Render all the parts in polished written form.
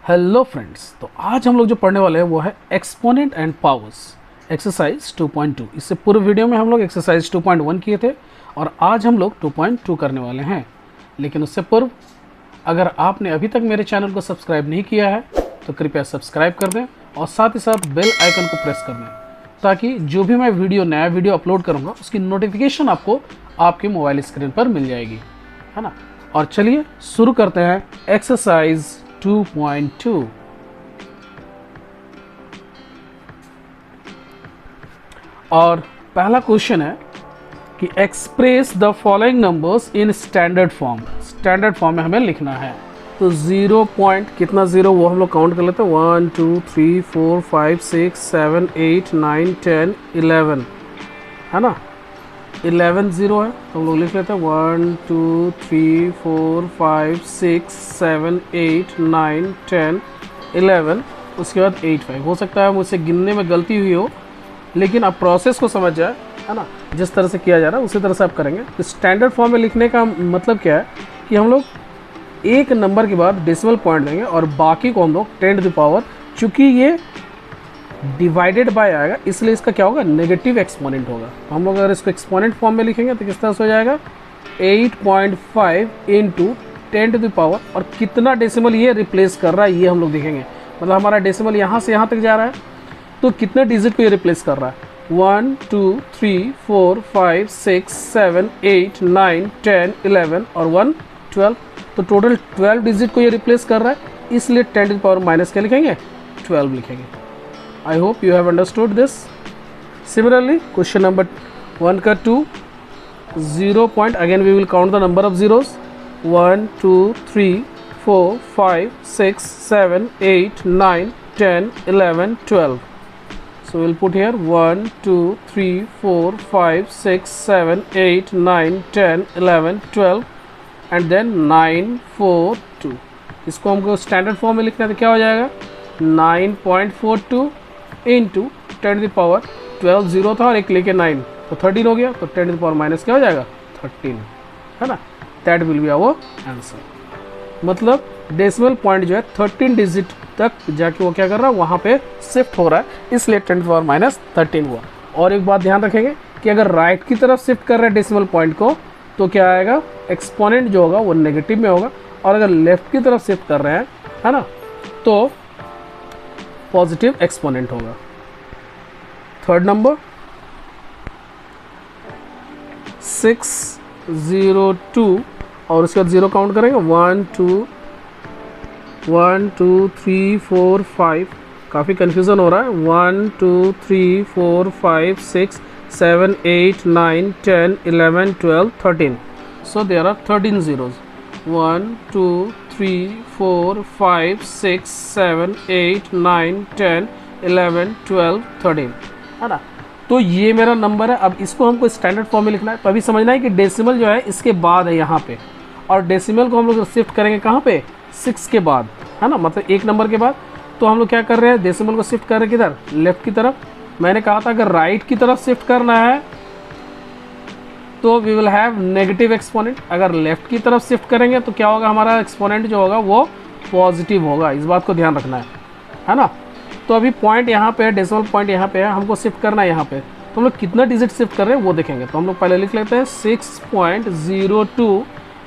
Hello friends, तो आज हम लोग जो पढ़ने वाले हैं वो है एक्सपोनेंट एंड पावर्स एक्सरसाइज 2.2। इससे पूर्व वीडियो में हम लोग एक्सरसाइज 2.1 किए थे और आज हम लोग 2.2 करने वाले हैं। लेकिन उससे पूर्व अगर आपने अभी तक मेरे चैनल को सब्सक्राइब नहीं किया है तो कृपया सब्सक्राइब कर दें और साथ ही साथ बेल आइकन को प्रेस कर दें ताकि जो भी मैं नया वीडियो अपलोड करूँगा उसकी नोटिफिकेशन आपको आपके मोबाइल स्क्रीन पर मिल जाएगी, है ना। और चलिए शुरू करते हैं एक्सरसाइज 2.2। और पहला क्वेश्चन है कि express the following numbers in standard form. Standard form में हमें लिखना है। तो 0 पॉइंट कितना ज़ीरो वो हम लोग काउंट कर लेते हैं। 1 2 3 4 5 6 7 8 9 10 11, है ना। 11 ज़ीरो है तो हम लोग लिख लेते हैं 1 2 3 4 5 6 7 8 9 10 11। उसके बाद 8 5। हो सकता है मुझसे गिनने में गलती हुई हो, लेकिन आप प्रोसेस को समझ जाए, है ना। जिस तरह से किया जा रहा है उसी तरह से आप करेंगे। तो स्टैंडर्ड फॉर्म में लिखने का मतलब क्या है कि हम लोग एक नंबर के बाद डेसिमल पॉइंट देंगे और बाकी को हम लोग 10 टू द पावर, चूँकि ये डिवाइडेड बाय आएगा इसलिए इसका क्या होगा, नेगेटिव एक्सपोनेंट होगा। तो हम लोग अगर इसको एक्सपोनेंट फॉर्म में लिखेंगे तो किस तरह से हो जाएगा 8.5 इंटू 10 टू द पावर, और कितना डेसिमल ये रिप्लेस कर रहा है ये हम लोग देखेंगे। मतलब हमारा डेसिमल यहाँ से यहाँ तक जा रहा है तो कितने डिजिट को ये रिप्लेस कर रहा है। 1 2 3 4 5 6 7 8 9 10 11 और 1 12। तो टोटल 12 डिजिट को ये रिप्लेस कर रहा है, इसलिए 10 टू द पावर माइनस क्या लिखेंगे, 12 लिखेंगे। I hope you have understood this. Similarly, question number 1 ka 2, 0 point, again we will count the number of zeros. 1 2 3 4 5 6 7 8 9 10 11 12. So we will put here 1 2 3 4 5 6 7 8 9 10 11 12 and then 9 4 2. इसको हमको standard form में लिखना है तो क्या हो जाएगा 9.42 into 10 to the power 12 zero था और एक लेके 9 तो 13 हो गया। तो 10 टू द पावर माइनस क्या हो जाएगा 13, है ना। That will be our answer. मतलब डेसिमल पॉइंट जो है 13 डिजिट तक जाके वो क्या कर रहा है, वहाँ पे शिफ्ट हो रहा है, इसलिए 10 टू द पावर माइनस 13 हुआ। और एक बात ध्यान रखेंगे कि अगर राइट की तरफ शिफ्ट कर रहे हैं डेसिमल पॉइंट को तो क्या आएगा, एक्सपोनेंट जो होगा वो नेगेटिव में होगा, और अगर लेफ्ट की तरफ शिफ्ट कर रहे हैं, है ना, तो पॉजिटिव एक्सपोनेंट होगा। थर्ड नंबर 602 और उसके बाद 0 काउंट करेंगे 1 2 3 4 5। काफ़ी कन्फ्यूज़न हो रहा है। 1 2 3 4 5 6 7 8 9 10 11 12 13। So there are 13 zeros. 1 2 3 4 5 6 7 8 9 10 11 12 13, है ना। तो ये मेरा नंबर है। अब इसको हमको स्टैंडर्ड फॉर्म में लिखना है। तो अभी समझना है कि डेसिमल जो है इसके बाद है यहाँ पे, और डेसिमल को हम लोग शिफ्ट करेंगे कहाँ पे, 6 के बाद, है ना, मतलब एक नंबर के बाद। तो हम लोग क्या कर रहे हैं, डेसिमल को शिफ्ट कर रहे हैं किधर, लेफ्ट की तरफ। मैंने कहा था अगर राइट की तरफ शिफ्ट करना है तो we will have negative exponent. अगर लेफ्ट की तरफ शिफ्ट करेंगे तो क्या होगा, हमारा एक्सपोनेंट जो होगा वो पॉजिटिव होगा। इस बात को ध्यान रखना है ना। तो अभी पॉइंट यहाँ पे है, डेसिमल पॉइंट यहाँ पे है, हमको शिफ्ट करना है यहाँ पे। तो हम लोग कितना डिजिट शिफ्ट कर रहे हैं वो देखेंगे। तो हम लोग पहले लिख लेते हैं 6.02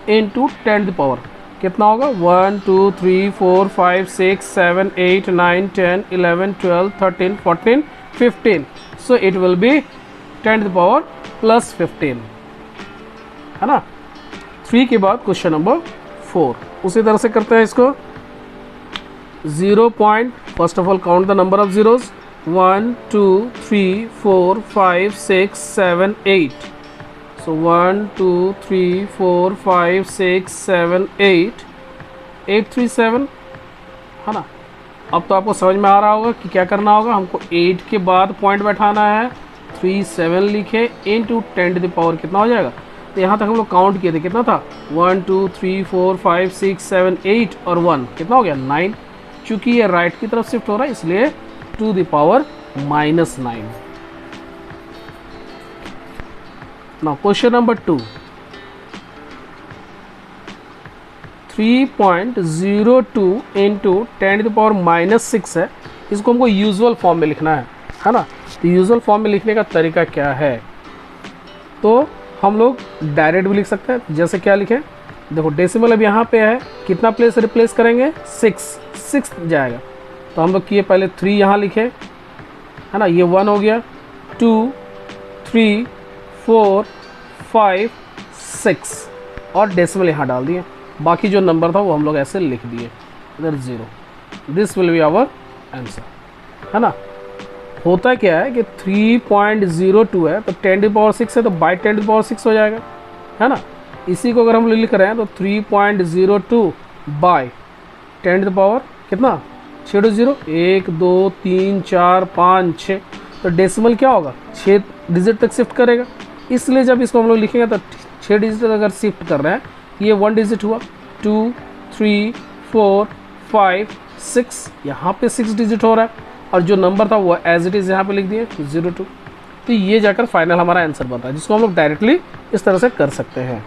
इंटू 10 टू द पावर कितना होगा, 1 2 3 4 5 6 7 8 9 10 11 12 13 14 15। So it will be 10 to the power plus 15, है ना। 3 के बाद क्वेश्चन नंबर 4 उसी तरह से करते हैं इसको। 0 point, first of all count the number of zeros. 1 2 3 4 5 6 7 8। सो 1 2 3 4 5 6 7 8 8 3 7, है ना। अब तो आपको समझ में आ रहा होगा कि क्या करना होगा, हमको 8 के बाद पॉइंट बैठाना है, 3 7 लिखे इंटू 10 टू द पावर कितना हो जाएगा। तो यहाँ तक हम लोग काउंट किए थे, कितना था 1 2 3 4 5 6 7 8 और 1 कितना हो गया 9। चूँकि ये राइट की तरफ शिफ्ट हो रहा है इसलिए to the power minus 9। Now question number 2, 3.02 into 10⁻⁻6 है, इसको हमको यूजुअल फॉर्म में लिखना है ना। तो यूजुअल फॉर्म में लिखने का तरीका क्या है, तो हम लोग डायरेक्ट भी लिख सकते हैं। जैसे क्या लिखें, देखो डेसिमल अब यहाँ पे है, कितना प्लेस रिप्लेस करेंगे, 6 जाएगा। तो हम लोग किए पहले 3 यहाँ लिखे, है ना, ये 1 हो गया, 2 3 4 5 6 और डेसिमल यहाँ डाल दिए। बाकी जो नंबर था वो हम लोग ऐसे लिख दिए, इधर 0। This will be our answer, है ना। होता क्या है कि 3.02 है तो 10⁻6 है तो बाई 10⁻6 हो जाएगा, है ना। इसी को अगर हम लिख रहे हैं तो 3.02 बाई 10 कितना 6 1 2 3 4 5 6, तो डेसिमल क्या होगा 6 डिजिट तक शिफ्ट करेगा। इसलिए जब इसको हम लोग लिखेंगे तो 6 डिजिट अगर शिफ्ट कर रहे हैं, ये 1 डिजिट हुआ, 2 3 4 5 6, यहाँ पे 6 डिजिट हो रहा है, और जो नंबर था वो एज इट इज़ यहाँ पे लिख दिए 02। तो ये जाकर फाइनल हमारा आंसर बनता है, जिसको हम लोग डायरेक्टली इस तरह से कर सकते हैं।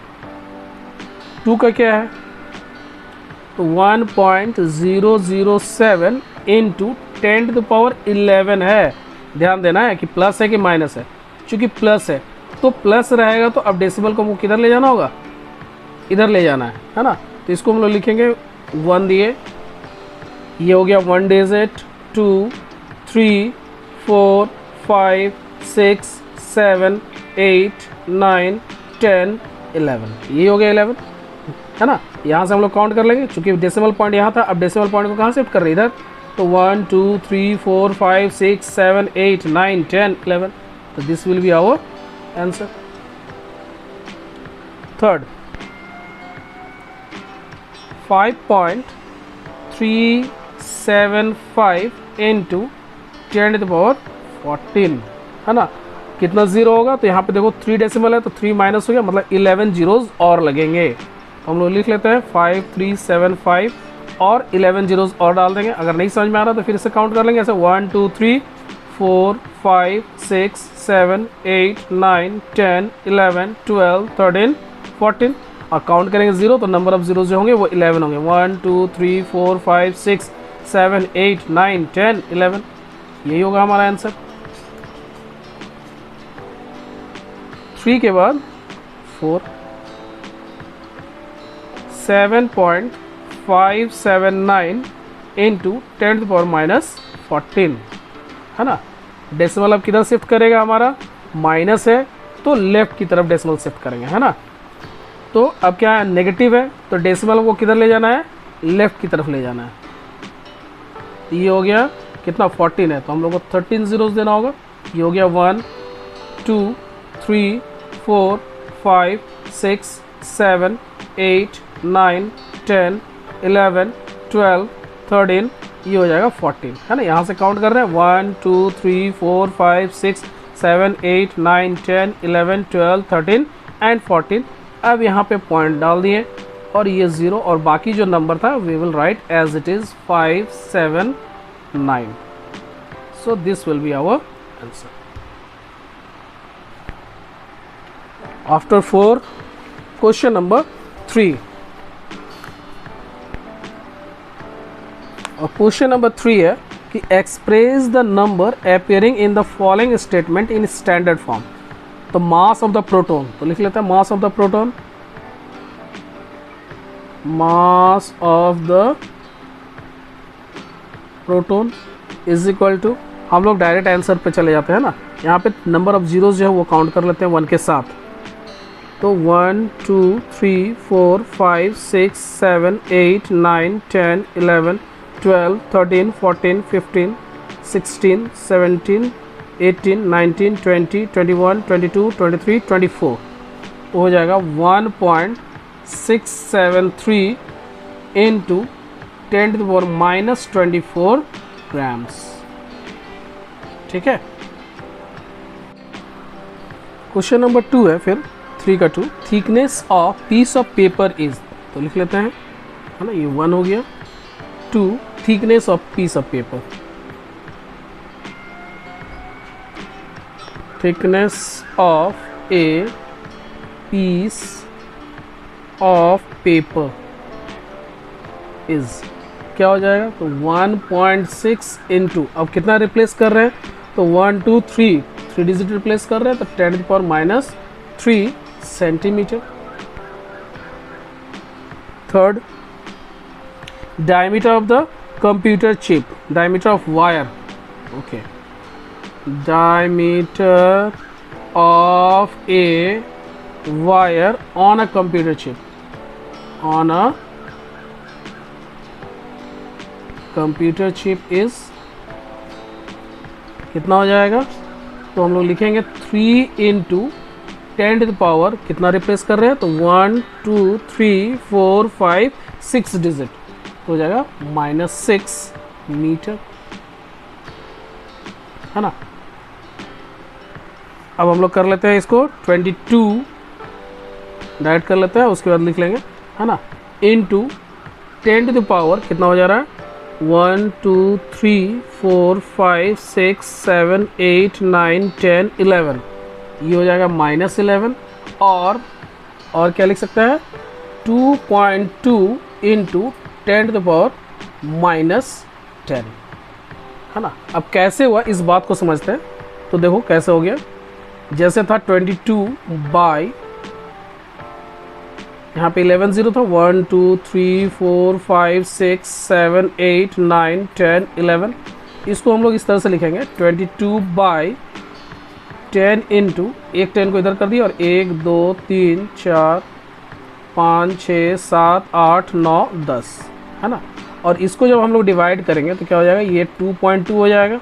2 का क्या है, तो 1.007 इंटू 10⁻11 है। ध्यान देना है कि प्लस है कि माइनस है, चूँकि प्लस है तो प्लस रहेगा, तो अब डेसिमल को किधर ले जाना होगा, इधर ले जाना है ना। तो इसको हम लोग लिखेंगे 1 दिए, ये हो गया 1 डिजिट, 2 3 4 5 6 7 8 9 10 11, ये हो गया 11, है ना। यहाँ से हम लोग काउंट कर लेंगे, चूँकि डेसिमल पॉइंट यहाँ था, अब डेसिमल पॉइंट को कहाँ शिफ्ट कर रहे हैं, इधर। तो 1 2 3 4 5 6 7 8 9 10 11, तो this will be our answer. Third, 5.375 into 10⁻14, है ना। कितना ज़ीरो होगा, तो यहाँ पे देखो 3 डेसिमल है तो 3 माइनस हो गया, मतलब 11 जीरोज़ और लगेंगे। तो हम लोग लिख लेते हैं 5375 और 11 जीरोज़ और डाल देंगे। अगर नहीं समझ में आ रहा तो फिर से काउंट कर लेंगे, ऐसे 1 2 3 4 5 6 7 8 9 10 11 12 13 14, और काउंट करेंगे 0 तो नंबर ऑफ जीरो जो होंगे वो 11 होंगे। 1 2 3 4 5 6 7 8 9 10 11, यही होगा हमारा आंसर। 3 के बाद 4, 7.579 इंटू 10⁻14, है ना। डेसिमल अब किधर शिफ्ट करेगा, हमारा माइनस है तो लेफ्ट की तरफ डेसिमल शिफ्ट करेंगे, है ना। तो अब क्या है, नेगेटिव है तो डेसिमल को किधर ले जाना है, लेफ्ट की तरफ ले जाना है। ये हो गया कितना 14 है, तो हम लोग को 13 जीरोज़ देना होगा। ये हो गया 1 2 3 4 5 6 7 8 9 10 11 12 13, ये हो जाएगा 14, है ना। यहाँ से काउंट कर रहे हैं 1 2 3 4 5 6 7 8 9 10 11 12 13 एंड 14। अब यहाँ पे पॉइंट डाल दिए और ये 0, और बाकी जो नंबर था we will write as it is 579। So this will be our answer. After 4, question number 3। और क्वेश्चन नंबर 3 है कि express the number appearing in the following statement in standard form. तो मास ऑफ द प्रोटॉन, तो लिख लेते हैं mass of the proton, mass of the proton is equal to, हम लोग डायरेक्ट आंसर पे चले जाते हैं ना। यहाँ पे नंबर ऑफ जीरोज जो है वो काउंट कर लेते हैं 1 के साथ। तो 1 2 3 4 5 6 7 8 9 10 11 12 13 14 15 16 17 18 19 20 21 22 23 24, तो हो जाएगा 1.673 इंटू 10⁻⁻24 ग्राम्स। ठीक है। क्वेश्चन नंबर 2 है फिर 3 का 2, thickness of piece of paper is, तो लिख लेते हैं, है ना। ये 1 हो गया। 2, thickness of piece of paper, thickness of a piece of paper is क्या हो जाएगा, तो 1.6 इंटू, अब कितना रिप्लेस कर रहे हैं, तो 1 2 3 डिजिट रिप्लेस कर रहे हैं, तो 10⁻³ centimetre. Third, diameter of the computer chip, diameter of wire, okay, diameter of a wire on a computer chip, on a computer chip is कितना हो जाएगा, तो हम लोग लिखेंगे 3 इंटू 10⁻, कितना रिप्लेस कर रहे हैं, तो 1 2 3 4 5 6 डिजिट, तो हो जाएगा -6 मीटर, है ना। अब हम लोग कर लेते हैं इसको 22 डायरेक्ट कर लेते हैं, उसके बाद लिख लेंगे, है ना, इंटू 10⁻, कितना हो जा रहा है, 1 2 3 4 5 6 7 8 9 10 11, ये हो जाएगा -11, और क्या लिख सकते हैं, 2.2 इंटू 10⁻⁻10, है ना। अब कैसे हुआ इस बात को समझते हैं, तो देखो कैसे हो गया, जैसे था 22 बाई, यहाँ पे 11 0 था, 1 2 3 4 5 6 7 8 9 10 11, इसको हम लोग इस तरह से लिखेंगे 22 बाई 10 इंटू, एक 10 को इधर कर दिया, और 1 2 3 4 5 6 7 8 9 10, है ना। और इसको जब हम लोग डिवाइड करेंगे तो क्या हो जाएगा, ये 2.2 हो जाएगा,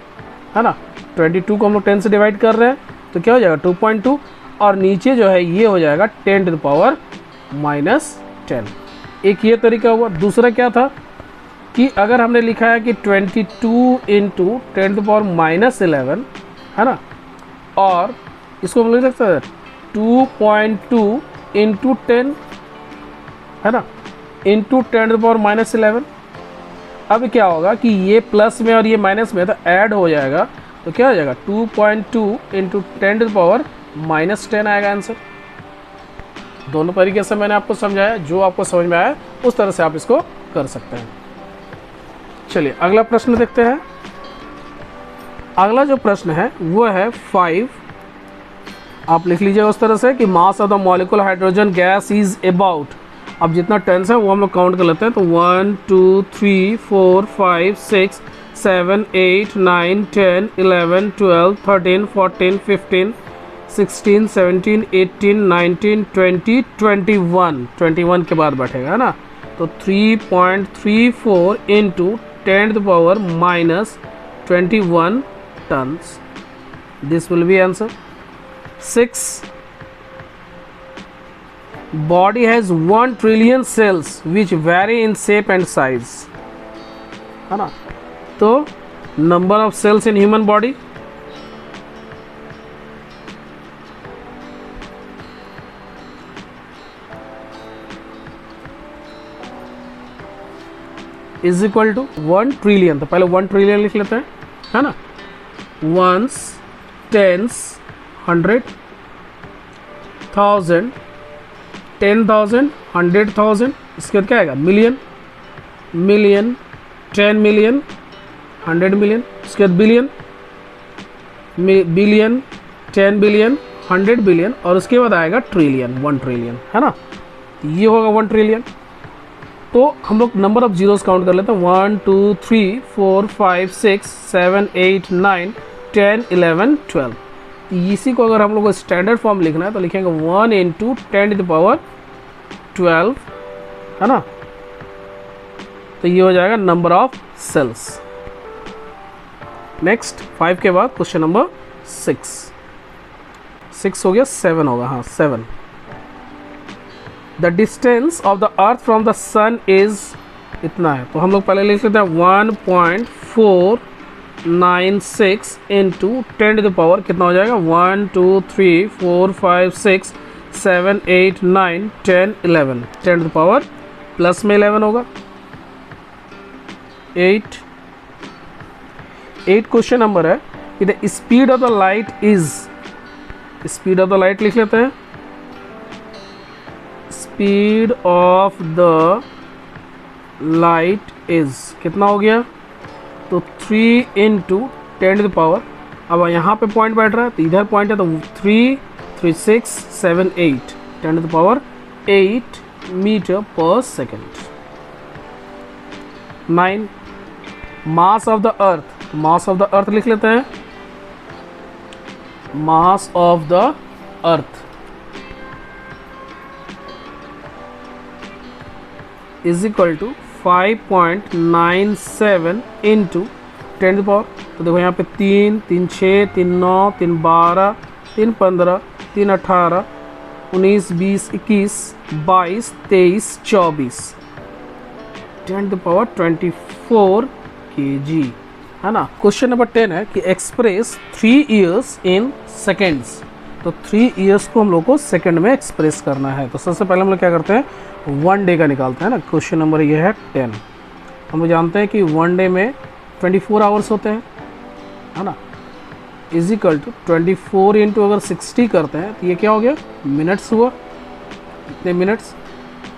है ना। 22 को हम लोग 10 से डिवाइड कर रहे हैं, तो क्या हो जाएगा 2.2, और नीचे जो है ये हो जाएगा 10⁻⁻10। एक ये तरीका हुआ। दूसरा क्या था कि अगर हमने लिखा है कि 22 इंटू 10⁻⁻11, है ना, और इसको हम लोग लिख सकते हैं 2.2 इंटू 10, है ना, इंटू 10⁻⁻11। अब क्या होगा कि ये प्लस में और ये माइनस में तो ऐड हो जाएगा, तो क्या हो जाएगा 2.2 इंटू 10⁻⁻10 आएगा आंसर। दोनों तरीके से मैंने आपको समझाया, जो आपको समझ में आया उस तरह से आप इसको कर सकते हैं। चलिए अगला प्रश्न देखते हैं। अगला जो प्रश्न है वो है 5, आप लिख लीजिए उस तरह से कि मास of the molecule hydrogen gas is about, अब जितना टेंस है वो हम लोग काउंट कर लेते हैं, तो 1 2 3 4 5 6 7 8 9 10 11 12 13 14 15 16 17 18 19 20 21 के बाद बैठेगा, है ना। तो 3.34 into 10⁻⁻21 tons, this will be answer. 6, body has 1 trillion cells which vary in shape and size, है ना। तो number of cells in human body, is equal to 1 trillion, तो पहले 1 ट्रिलियन लिख लेते हैं, है ना। वंस, टेंस, 100, 1000, 10,000, 100,000, इसके बाद क्या आएगा मिलियन, मिलियन, 10 मिलियन, 100 मिलियन, इसके बाद बिलियन, बिलियन, 10 बिलियन, 100 बिलियन, और उसके बाद आएगा ट्रिलियन, 1 ट्रिलियन, है ना। ये होगा 1 ट्रिलियन। तो हम लोग नंबर ऑफ जीरोस काउंट कर लेते हैं, 1 2 3 4 5 6 7 8 9 10 11 12। इसी को अगर हम लोग को स्टैंडर्ड फॉर्म लिखना है तो लिखेंगे 1 इंटू 10⁻12, है ना। तो ये हो जाएगा नंबर ऑफ सेल्स। नेक्स्ट 5 के बाद क्वेश्चन नंबर 6 हो गया, 7 होगा, हाँ 7। The distance of the earth from the sun is इतना है, तो हम लोग पहले लिख लेते हैं 1.496 इंटू 10⁻, कितना हो जाएगा 1 2 3 4 5 6 7 8 9 10 11, 10⁻, प्लस में 11 होगा, 8 क्वेश्चन नंबर है कि the speed of the light is, speed of the light लिख लेते हैं, speed of the light is कितना हो गया, तो 3 × 10⁻, अब यहाँ पे पॉइंट बैठ रहा है तो इधर पॉइंट है तो 3 3 6 7 8 10⁸ metre per second. 9 mass of the earth, mass of the earth लिख लेते हैं, mass of the earth is equal to 5.97 × 10⁻, तो देखो यहाँ पे 3 3 6 3 9 3 12 3 15 3 18 19 20 21 22 23 24 10⁻24 kg, है ना। क्वेश्चन नंबर 10 है कि एक्सप्रेस 3 इयर्स इन सेकेंड्स, तो 3 इयर्स को हम लोग को सेकंड में एक्सप्रेस करना है। तो सबसे पहले हम लोग क्या करते हैं, 1 डे का निकालते हैं ना। क्वेश्चन नंबर ये है 10। हम लोग जानते हैं कि 1 डे में 24 आवर्स होते हैं, है ना, इज इक्वल टू 24 × अगर 60 करते हैं तो ये क्या हो गया, मिनट्स हुआ, इतने मिनट्स,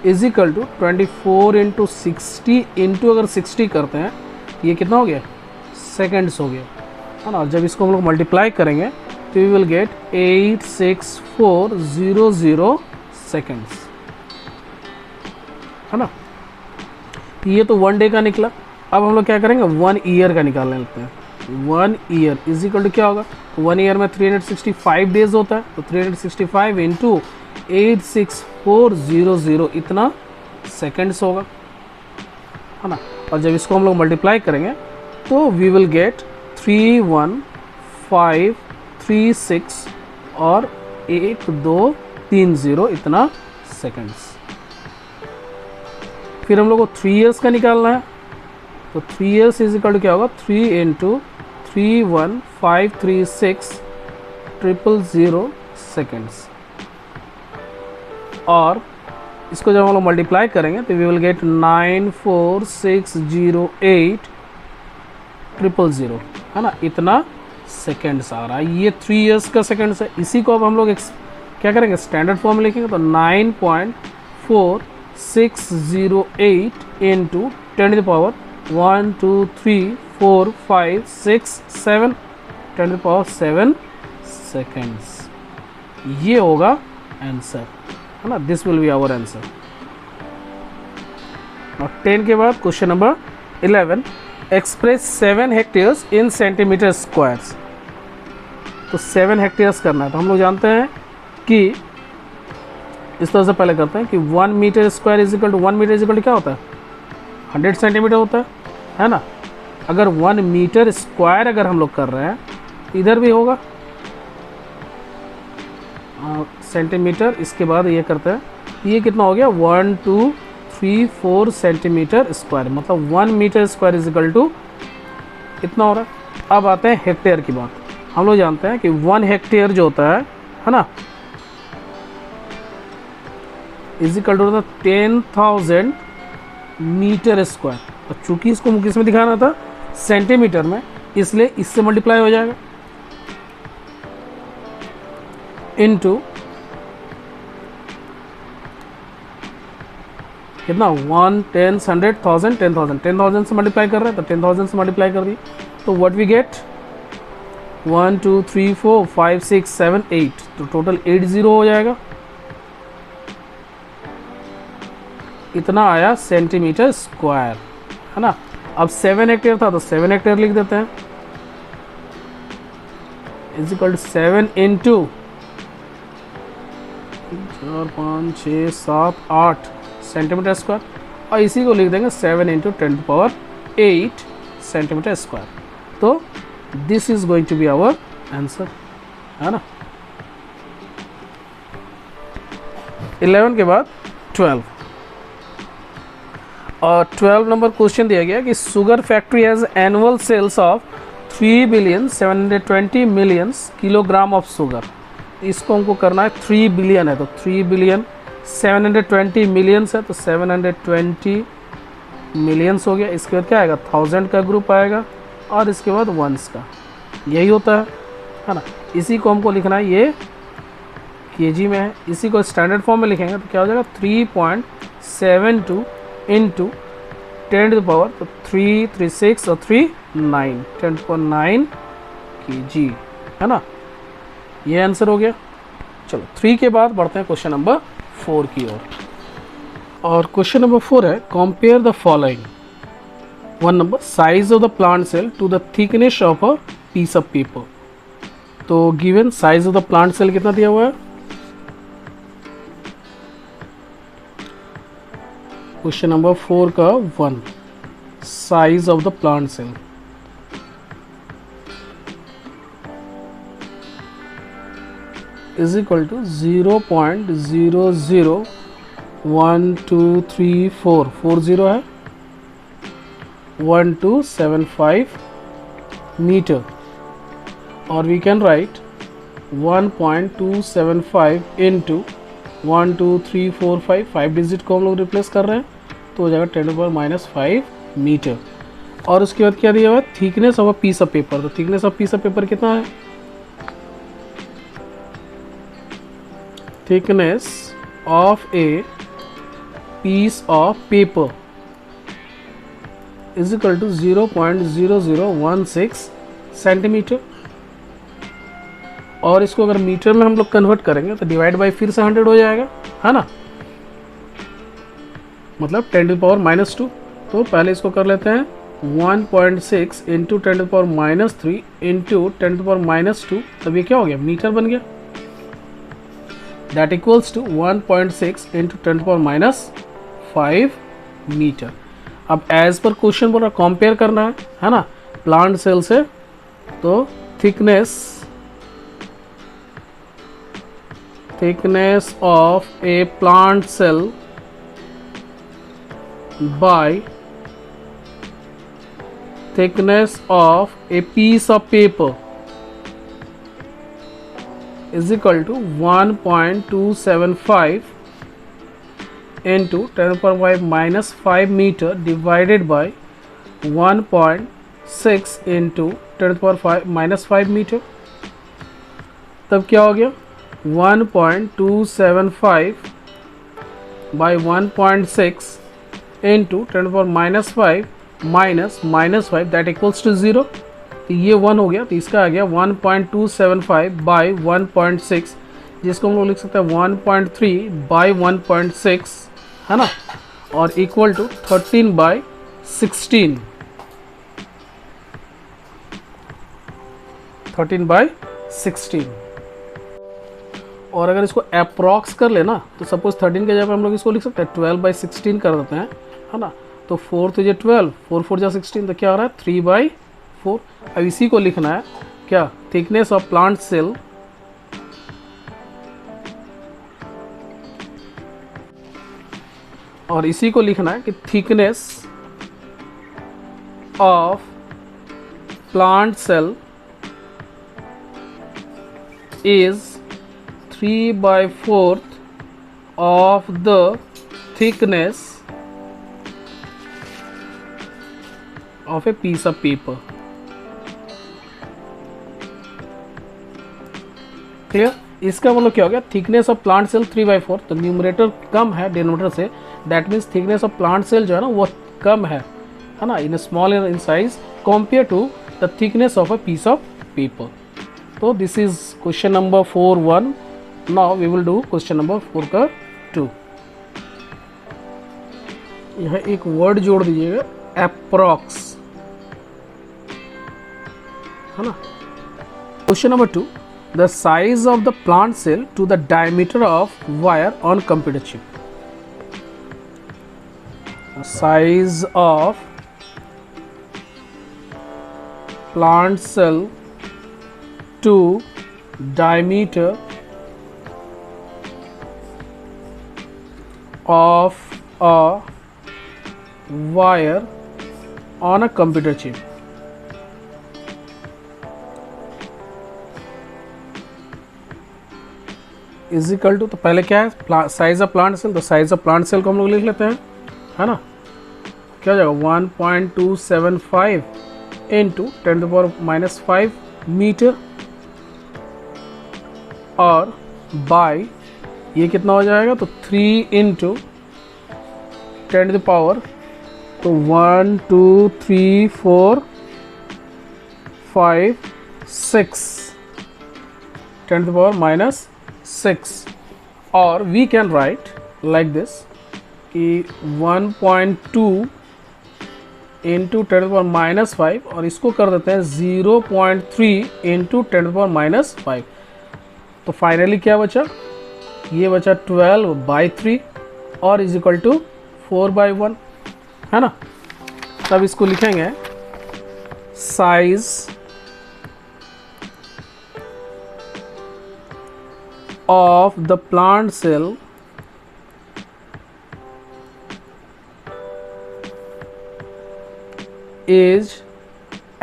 इज इक्वल टू 24 × 60 × अगर 60 करते हैं तो ये कितना हो गया, सेकेंड्स हो गया, है ना। जब इसको हम लोग मल्टीप्लाई करेंगे तो वी विल गेट 86400 सेकेंड्स, है ना। ये तो 1 डे का निकला। अब हम लोग क्या करेंगे, 1 ईयर का निकालने लगते हैं। 1 ईयर इज इक्वल टू क्या होगा, तो 1 ईयर में 365 डेज होता है, तो 365 × 86400 इतना सेकेंड्स होगा, है ना। और जब इसको हम लोग मल्टीप्लाई करेंगे तो वी विल गेट 31536 और 1230 इतना सेकेंड्स। फिर हम लोग को 3 इयर्स का निकालना है, तो 3 इयर्स इज इक्वल टू क्या होगा, 3 × 31536 000 सेकेंड्स। और इसको जब हम लोग मल्टीप्लाई करेंगे तो वी विल गेट 94608 000, है ना, इतना सेकेंड्स आ रहा है। ये 3 इयर्स का सेकेंड्स है। इसी को अब हम लोग क्या करेंगे, स्टैंडर्ड फॉर्म में लिखेंगे, तो 9.4608 × 10⁻1 2 3 4 5 6 7 10⁻7 सेकेंड्स। ये होगा आंसर, है ना। This will be our answer. और 10 के बाद question number 11, express 7 hectares in centimetre squares. तो 7 हेक्टेयर्स करना है, तो हम लोग जानते हैं कि इस तरह से पहले करते हैं कि 1 metre square is equal to 1 metre is equal to क्या होता है, 100 सेंटीमीटर होता है ना। अगर 1 मीटर स्क्वायर अगर हम लोग कर रहे हैं, इधर भी होगा सेंटीमीटर, इसके बाद ये करते हैं, ये कितना हो गया, 1 2 3 4 सेंटीमीटर स्क्वायर, मतलब 1 metre square is equal to इतना हो रहा है। अब आते हैं हेक्टेयर की बात। हम लोग जानते हैं कि 1 हेक्टेयर जो होता है ना, इज इक्वल टू होता है 10,000 मीटर स्क्वायर। और चूंकि इसको मुझे इसमें दिखाना था सेंटीमीटर में, इसलिए इससे मल्टीप्लाई हो जाएगा इनटू कितना, 1 10 100 1000 10,000 10,000 से मल्टीप्लाई कर रहे हैं, तो 10,000 से मल्टीप्लाई कर दी, तो व्हाट वी गेट 1 2 3 4 5 6 7 8, तो टोटल 80 हो जाएगा। इतना आया सेंटीमीटर स्क्वायर, है ना। अब 7 हेक्टेयर था तो 7 हेक्टेयर लिख देते हैं, is equal to 7 × 4 5 6 7 8 centimetre square, और इसी को लिख देंगे 7 × 10⁸ सेंटीमीटर स्क्वायर। तो this is going to be our answer, है ना। 11 के बाद 12, और 12 नंबर क्वेश्चन दिया गया कि sugar factory has annual sales of 3,720,000,000 kilogram of sugar. इसको हमको करना है 3 बिलियन है, तो 3,720 मिलियंस है, तो 720 मिलियंस हो गया। इसके बाद क्या आएगा, 1000 का ग्रुप आएगा, और इसके बाद वंस का, यही होता है ना। इसी को हमको लिखना है, ये केजी में है, इसी को स्टैंडर्ड फॉर्म में लिखेंगे तो क्या हो जाएगा, 3.72 × 10 टू द पावर, तो 3 3 6 और 3 9, 10 टू पावर 9 kg, है ना। ये आंसर हो गया। चलो 3 के बाद बढ़ते हैं क्वेश्चन नंबर 4 की ओर। और क्वेश्चन नंबर 4 है, compare the following. 1 number, size of the plant cell to the thickness of a piece of paper. तो given size of the plant cell कितना दिया हुआ है? क्वेश्चन नंबर 4 का 1, size of the plant cell is equal to 0.001234, 40 है, 1275 metre, और we can write 1.275 into 1 2 3 4 5, 5 digit को हम लोग रिप्लेस कर रहे हैं, तो हो जाएगा 10⁻⁵ मीटर। और उसके बाद क्या दिया हुआ है? Thickness of a piece of paper. तो thickness of piece of paper कितना है? Thickness of a piece of paper is equal to 0.0016 centimetre. और इसको अगर मीटर में हम लोग कन्वर्ट करेंगे तो डिवाइड बाई फिर से 100 हो जाएगा, है ना, मतलब 10⁻⁻2। तो पहले इसको कर लेते हैं 1.6 इंटू 10⁻³ इंटू 10⁻², तब ये क्या हो गया? मीटर बन गया। That equals to 1.6 into 10⁻⁵ metre. अब एज पर क्वेश्चन बोल रहा कंपेयर करना है ना, प्लांट सेल से। तो thickness of a plant cell by thickness of a piece of paper is equal to 1.275 into 10⁻⁵ meter divided by 1.6 into 10⁻⁵ metre. तब क्या हो गया? 1.275 by 1.6 into 10⁻⁵ -5 that equals to 0। तो ये 1 हो गया, तो इसका आ गया 1.275 by 1.6, जिसको हम लोग लिख सकते हैं 1.3 by 1.6, है ना, और इक्वल टू 13/16, 13/16। और अगर इसको अप्रॉक्स कर लेना तो सपोज 13 के जगह पे हम लोग इसको लिख सकते हैं 12/16 कर देते हैं, है ना। तो 4 तो ये 12, 4 4 जा 16, तो क्या हो रहा है? 3/4। अब इसी को लिखना है क्या? थिकनेस ऑफ प्लांट सेल और इसी को लिखना है कि thickness of plant cell is 3/4 of the thickness of a piece of paper। Clear? इसका मतलब क्या हो गया? थिकनेस ऑफ प्लांट सेल 3/4, तो न्यूमरेटर कम है डिनोमिनेटर से, that means thickness of plant cell जो है ना वो कम है ना, in small in size compare to the thickness of a piece of paper. तो this is question number 4(1). Now we will do question number 4 का 2। यह एक वर्ड जोड़ दीजिएगा, अप्रॉक्स, है ना। Question number 2, the size of the plant cell to the diameter of wire on computer chip. Size of plant cell to diameter of a wire on a computer chip is equal to, तो पहले क्या है? Size of plant cell. तो size of plant cell को हम लोग लिख लेते हैं, है ना। क्या हो जाएगा? 1.275 इंटू 10⁻⁵ मीटर, और बाय ये कितना हो जाएगा? तो 3 इंटू 10⁻⁵ तो 1 2 3 4 5 6 10 to the power minus 6, और we can write like this कि 1.2 into 10 to the power minus 5, और इसको कर देते हैं 0.3 into 10 to the power minus 5। तो फाइनली क्या बचा, ये बचा 12/3 और इज इक्वल टू 4/1, है ना। तब इसको लिखेंगे size of the plant cell is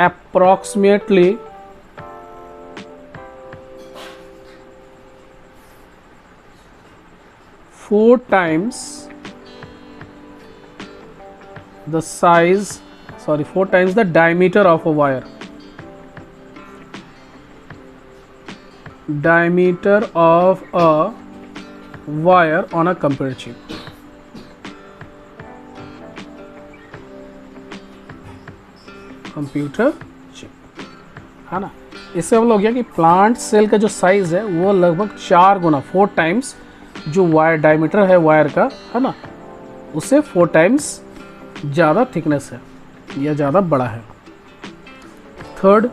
approximately 4 times the size, 4 times the diameter of a wire. Diameter of a wire on a computer chip. Computer chip, है ना। इससे हम लोग गया कि प्लांट सेल का जो साइज है वो लगभग 4 गुना 4 टाइम्स जो वायर डायमीटर है वायर का, है ना, उससे 4 टाइम्स ज़्यादा थिकनेस है या ज़्यादा बड़ा है। Third,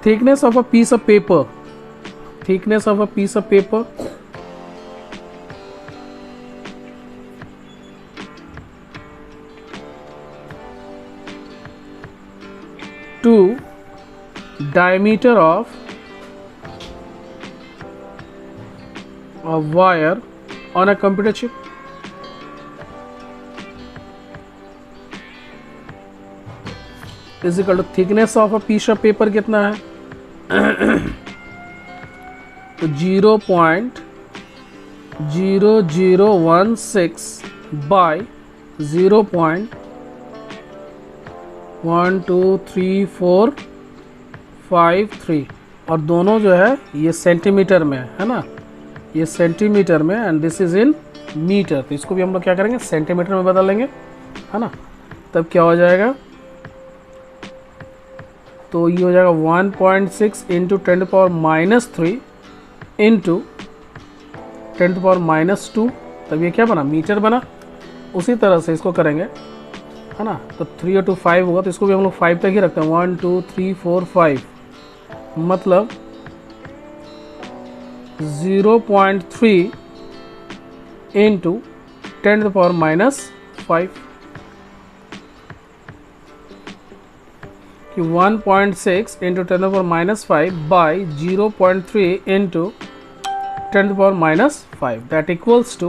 thickness of a piece of paper, thickness of a piece of paper, to diameter of a wire on a computer chip, is equal to thickness of a piece of paper कितना है, तो 0.0016 bye 0.123453, और दोनों जो है ये centimetre में है ना, ये सेंटीमीटर में, and this is in metre. तो इसको भी हम लोग क्या करेंगे, सेंटीमीटर में बदल लेंगे, है ना। तब क्या हो जाएगा, तो ये हो जाएगा 1.6 into 10 to the power minus 3 into 10 to the power minus 2, तब ये क्या बना, मीटर बना। उसी तरह से इसको करेंगे, है ना, तो 3 और 2 5 होगा, तो इसको भी हम लोग 5 तक ही रखते हैं, 1 2 3 4 5, मतलब 0.3 into 10 to the power minus 5, कि 1.6 into 10 to the power minus 5 by 0.3 into 10 to the power minus 5, that equals to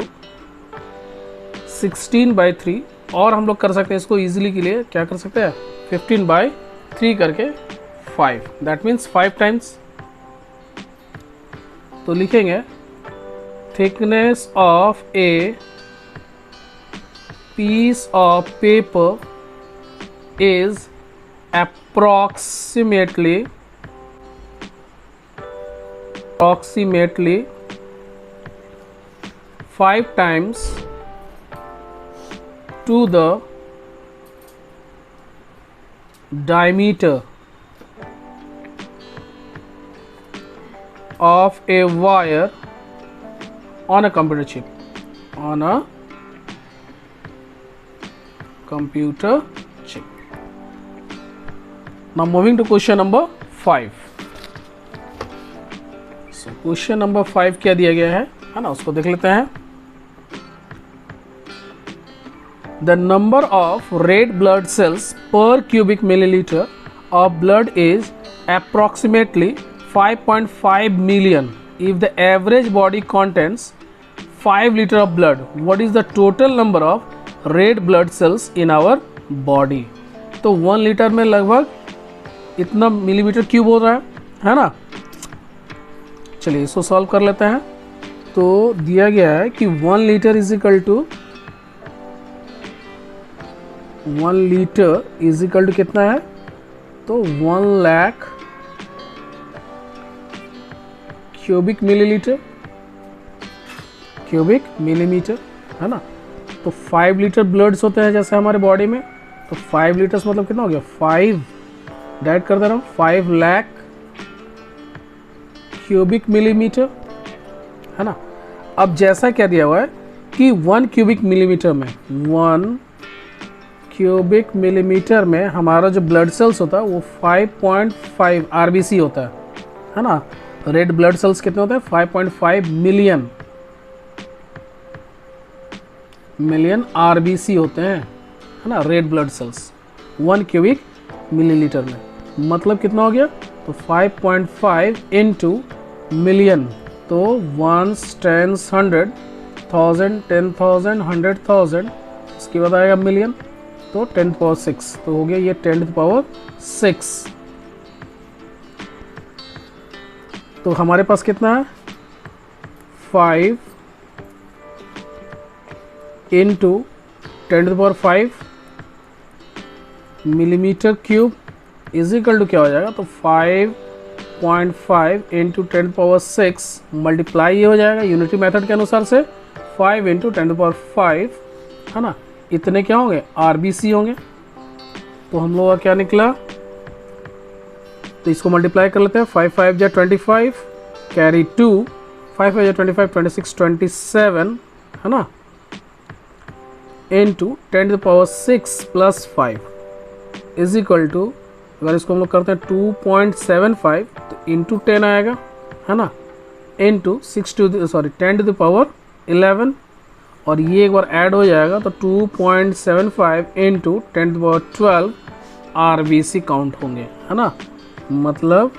16/3। और हम लोग कर सकते हैं इसको इजीली के लिए, क्या कर सकते हैं, 15/3 करके 5, दैट मीन्स 5 टाइम्स। तो लिखेंगे thickness of a piece of paper is approximately 5 times to the diameter of a wire on a computer chip, on a computer chip. Now moving to question number 5. So question number 5 क्या दिया गया है ना, उसको देख लेते हैं। The number of red blood cells per cubic milliliter of blood is approximately 5.5 million. If the average body contains 5 liters of blood, what is the total number of red blood cells in our body? तो 1 litre में लगभग इतना millimetre cube हो रहा है ना। चलिए इसको सॉल्व कर लेते हैं। तो दिया गया है कि 1 litre is equal to 1 litre is equal to कितना है, तो 1 lakh cubic millilitre, cubic millimetre, है ना। तो तो 5 लीटर ब्लड्स होते हैं जैसे हमारे बॉडी में, तो 5 लीटर्स मतलब कितना हो गया 5 डाइट कर दे रहा हूँ 5 लाख क्यूबिक मिलीमीटर, है ना। अब जैसा क्या दिया हुआ है कि 1 क्यूबिक मिलीमीटर में 1 क्यूबिक मिलीमीटर में हमारा जो ब्लड सेल्स होता है वो 5.5 आरबीसी होता है ना। रेड ब्लड सेल्स कितने होते हैं 5.5 मिलियन आरबीसी होते हैं, है ना, red blood sales 1 cubic millilitre में, मतलब कितना हो गया, तो 5.5 इंटू मिलियन, तो 1 10 100 1000 10,000 100,000, इसके बाद आएगा मिलियन, तो 10 पावर 6, तो हो गया ये 10 पावर 6। तो हमारे पास कितना है 5 into 10 power 5 millimetre cube is equal to क्या हो जाएगा, तो 5.5 इंटू 10 पावर 6 मल्टीप्लाई ये हो जाएगा यूनिटी मेथड के अनुसार से 5 इंटू 10 पावर 5, है ना। इतने क्या होंगे आरबीसी होंगे। तो हम लोग का क्या निकला, तो इसको मल्टीप्लाई कर लेते हैं 5 5 या 25 कैरी 2, 5 5 या 25 26 27, है ना, into 10 power 6 plus 5 is equal to, अगर इसको हम लोग करते हैं 2.75 तो इंटू 10 आएगा, है ना, इंटू 10 टू द पावर 11, और ये एक बार ऐड हो जाएगा तो 2.75 into 10 to power 12 RBC count होंगे, है ना। मतलब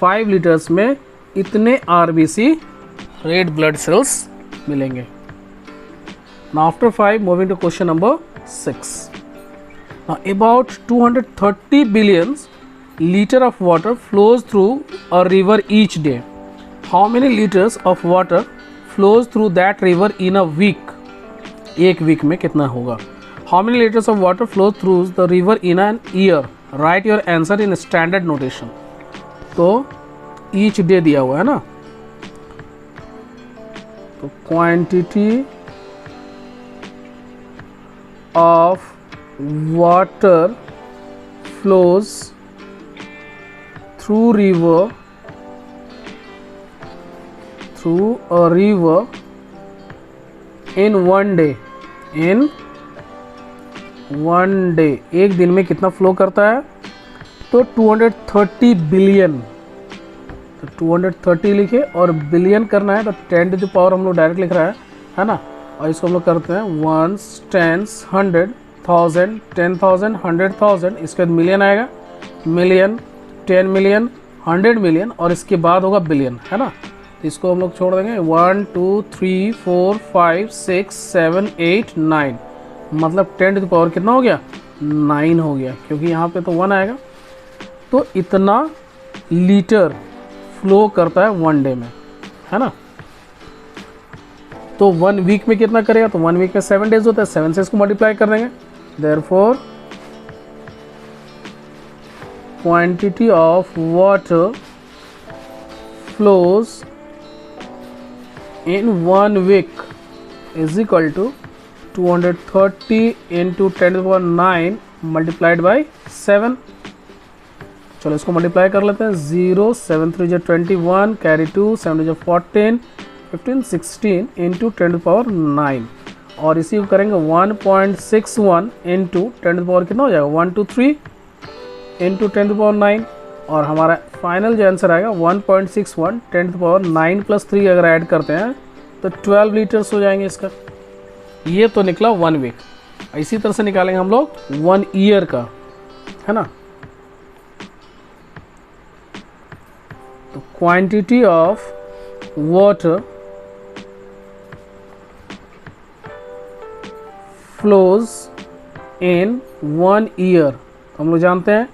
5 लीटर्स में इतने आरबीसी रेड ब्लड सेल्स मिलेंगे। Now after 5, moving to question number 6. Now about 230 billion liter of water flows through a river each day. How many liters of water flows through that river in a week? एक week में कितना होगा? How many liters of water flows through the river in an year? Write your answer in standard notation. तो each day दिया हुआ है ना, तो quantity of water flows through a river in one day, एक दिन में कितना फ्लो करता है, तो 230 बिलियन, तो 230 लिखे और बिलियन करना है तो 10 टू द पावर हम लोग डायरेक्ट लिख रहा है ना, और इसको हम लोग करते हैं 1 10 100 1000 10,000 100,000, इसके बाद मिलियन आएगा, मिलियन 10 मिलियन 100 मिलियन, और इसके बाद होगा बिलियन, है ना। तो इसको हम लोग छोड़ देंगे 1 2 3 4 5 6 7 8 9, मतलब 10 टू द पावर कितना हो गया 9 हो गया, क्योंकि यहाँ पे तो 1 आएगा। तो इतना लीटर फ्लो करता है 1 डे में, है ना। तो 1 वीक में कितना करेगा, तो 1 वीक में 7 डेज होता है, 7 से इसको मल्टीप्लाई कर देंगे। Therefore quantity of water flows in 1 week is equal to 230 into 10 to the power 9 multiplied by 7। चलो इसको मल्टीप्लाई कर लेते हैं, 0 7 3 जो 21 कैरी 2 7 जो 14 15 16 इंटू 10 टू पावर 9, और इसी को करेंगे 1.61 इंटू 10 टू पावर कितना हो जाएगा 123 इंटू 10 टू पावर 9, और हमारा फाइनल जो आंसर आएगा 1.61 10 टू पावर 9 प्लस 3 अगर ऐड करते हैं तो 12 लीटर्स हो जाएंगे इसका। ये तो निकला 1 वीक, इसी तरह से निकालेंगे हम लोग 1 ईयर का, है ना। तो quantity of water flows in 1 year, तो हम लोग जानते हैं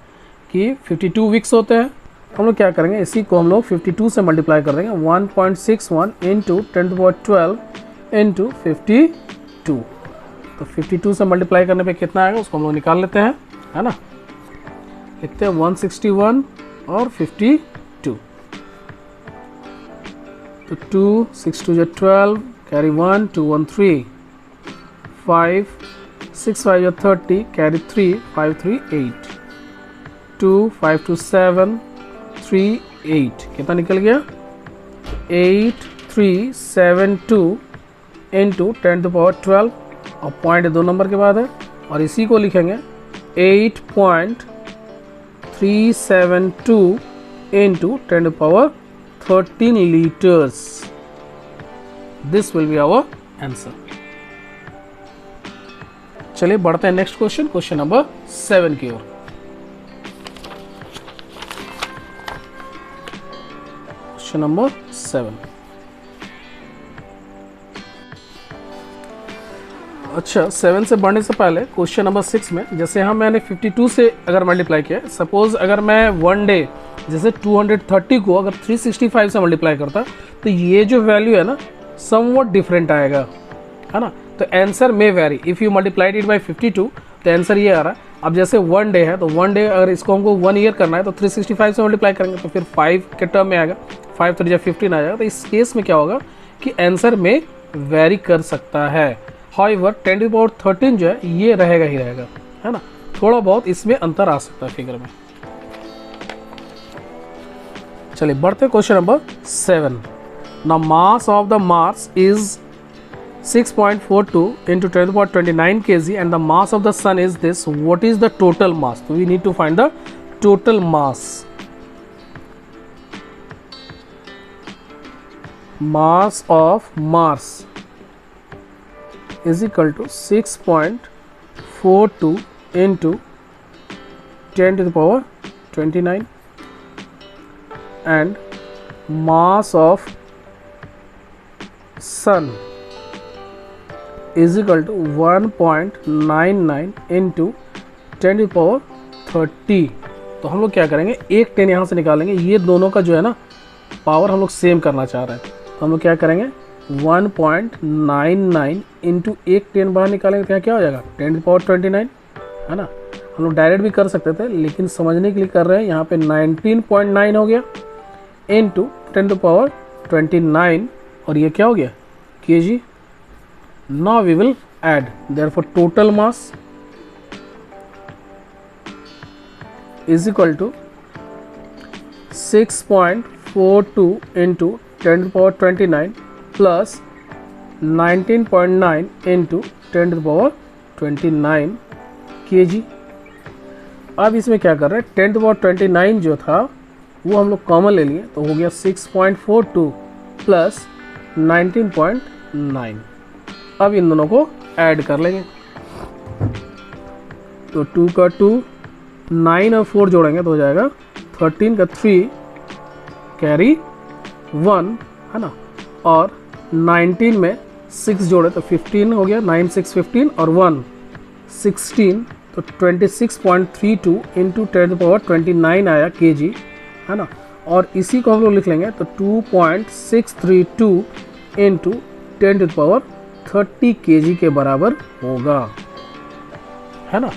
कि 52 वीक्स होते हैं, तो हम लोग क्या करेंगे, इसी को हम लोग 52 से मल्टीप्लाई कर देंगे, 1.61 इंटू 10 टू पावर 12 इंटू 52, तो 52 से मल्टीप्लाई करने पे कितना आएगा उसको हम लोग निकाल लेते हैं, है ना। लिखते हैं 161 और 52, तो 2 6 2 12 कैरी 1 2 1 3 5 6 5 30, कैरी 3, 5 3 8, 2 5 2 7 3 8, कितना निकल गया 8 3 7 2 इंटू 10 to the power 12, और पॉइंट 2 नंबर के बाद है, और इसी को लिखेंगे 8.372 into 10 to the power 13 liters. This will be our answer. चलिए बढ़ते हैं नेक्स्ट क्वेश्चन, क्वेश्चन नंबर 7 की ओर। Question number 7। अच्छा, 7 से बढ़ने से पहले क्वेश्चन नंबर 6 में, जैसे यहाँ मैंने 52 से अगर मल्टीप्लाई किया, सपोज अगर मैं वन डे जैसे 230 को अगर 365 से मल्टीप्लाई करता, तो ये जो वैल्यू है ना समवॉट डिफरेंट आएगा, है ना। तो answer may very, if you multiplied it by 52 तो आंसर ये आ रहा है। अब जैसे वन डे है, तो वन डे अगर इसको हमको 1 ईयर करना है तो 365 से मल्टीप्लाई करेंगे तो फिर 5 के टर्म में आएगा, 5 3 15 आएगा। तो इस केस में क्या होगा कि आंसर में वेरी कर सकता है। हाउएवर 10 to the power 13 जो है ये रहेगा ही रहेगा, है ना। थोड़ा बहुत इसमें अंतर आ सकता है फिगर में। चलिए बढ़ते question number 7। Now mass of the Mars is 6.42 into 10 to the power 29 kg and the mass of the sun is this. What is the total mass? So we need to find the total mass. Mass of Mars is equal to 6.42 into 10 to the power 29 and mass of sun is equal to 1.99 into 10 to the power 30। तो हम लोग क्या करेंगे, एक 10 यहाँ से निकालेंगे, ये दोनों का जो है ना पावर हम लोग सेम करना चाह रहे हैं, तो हम लोग क्या करेंगे 1.99 इंटू एक 10 बाहर निकालेंगे तो क्या हो जाएगा 10 to the power 29, है ना। हम लोग डायरेक्ट भी कर सकते थे, लेकिन समझने के लिए कर रहे हैं। यहाँ पे 19.9 हो गया इंटू 10 to the power 29, और ये क्या हो गया kg। Now we will add, therefore total mass is equal to 6.42 into 10 to the power 29 plus 19.9 into 10 to the power 29 kg। अब इसमें क्या कर रहे हैं, 10 to the power 29 जो था वो हम लोग कॉमन ले लिए, तो हो गया 6.42 प्लस 19.9। अब इन दोनों को ऐड कर लेंगे, तो 2 का 2, 9 और 4 जोड़ेंगे तो हो जाएगा 13 का 3, कैरी 1, है ना, और 19 में 6 जोड़े तो 15 हो गया, 9 6 15 और 1 16, तो 26.32 इंटू 10 to the power 29 आया kg, है ना। और इसी को हम लोग लिख लेंगे तो 2.632 into 10 to the power 30 kg के बराबर होगा, है ना।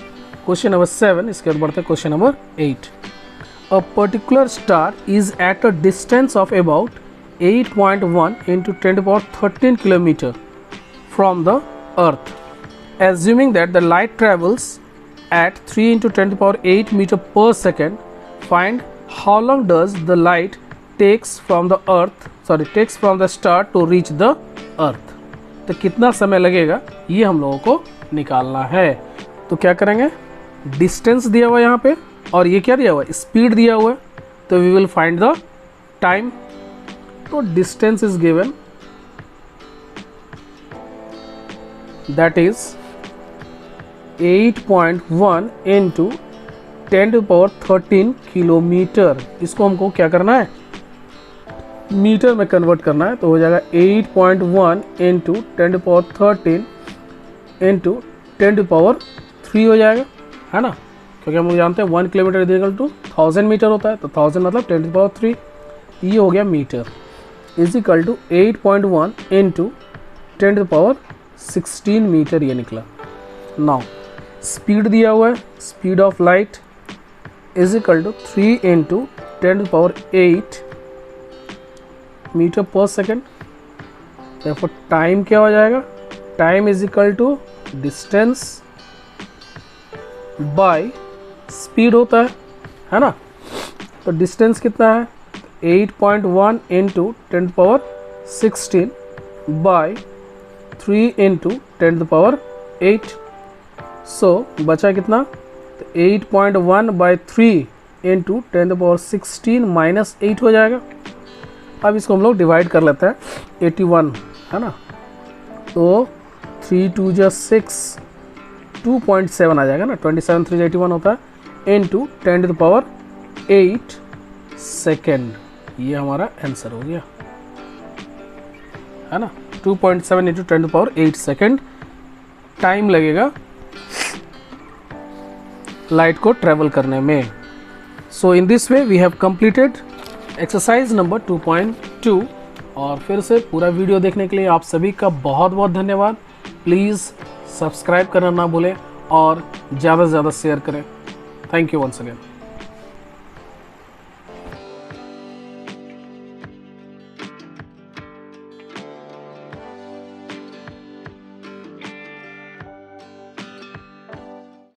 Question number 7। इसके बाद बढ़ते हैं question number 8। A particular star is at a distance of about 8.1 into 10 to the power 13 kilometer from the earth, assuming that the light travels at 3 into 10 to the power 8 meter per second. Find how long does the light takes from the star to reach the earth. तो कितना समय लगेगा ये हम लोगों को निकालना है। तो क्या करेंगे, डिस्टेंस दिया हुआ है यहाँ पे, और ये क्या दिया हुआ है, स्पीड दिया हुआ है, तो we will find the time. तो distance is given, that is 8.1 into 10 to the power 13 kilometre. इसको हमको क्या करना है, मीटर में कन्वर्ट करना है, तो हो जाएगा 8.1 into 10 to the power 13 into 10 to the power 3 हो जाएगा, है ना, क्योंकि हम लोग जानते हैं 1 kilometre is equal to 1000 metre होता है, तो 1000 मतलब 10 to the power 3, ये हो गया metre, is equal to 8.1 into 10 to the power 16 metre ये निकला। नाउ स्पीड दिया हुआ है, speed of light is equal to 3 into 10 to the power 8 metre per second. देखो टाइम क्या हो जाएगा, time is equal to distance by speed होता है ना। तो डिस्टेंस कितना है, 8.1 इंटू 10⁻16 बाय 3 इंटू 10⁻8। सो बचा कितना, तो 8.1 बाय 3 इंटू 10⁻16 माइनस 8 हो जाएगा। अब इसको हम लोग डिवाइड कर लेते हैं, 81 है ना, तो 3 2 जा 6, 2.7 आ जाएगा ना, 27 3 81 होता है, इंटू 10⁻8 सेकेंड। ये हमारा आंसर हो गया है ना। 2.7 इंटू 10⁻8 सेकेंड टाइम लगेगा लाइट को ट्रेवल करने में। So in this way we have completed exercise number 2.2। और फिर से पूरा वीडियो देखने के लिए आप सभी का बहुत बहुत धन्यवाद। प्लीज़ सब्सक्राइब करना ना भूलें और ज़्यादा से ज़्यादा शेयर करें। Thank you once again.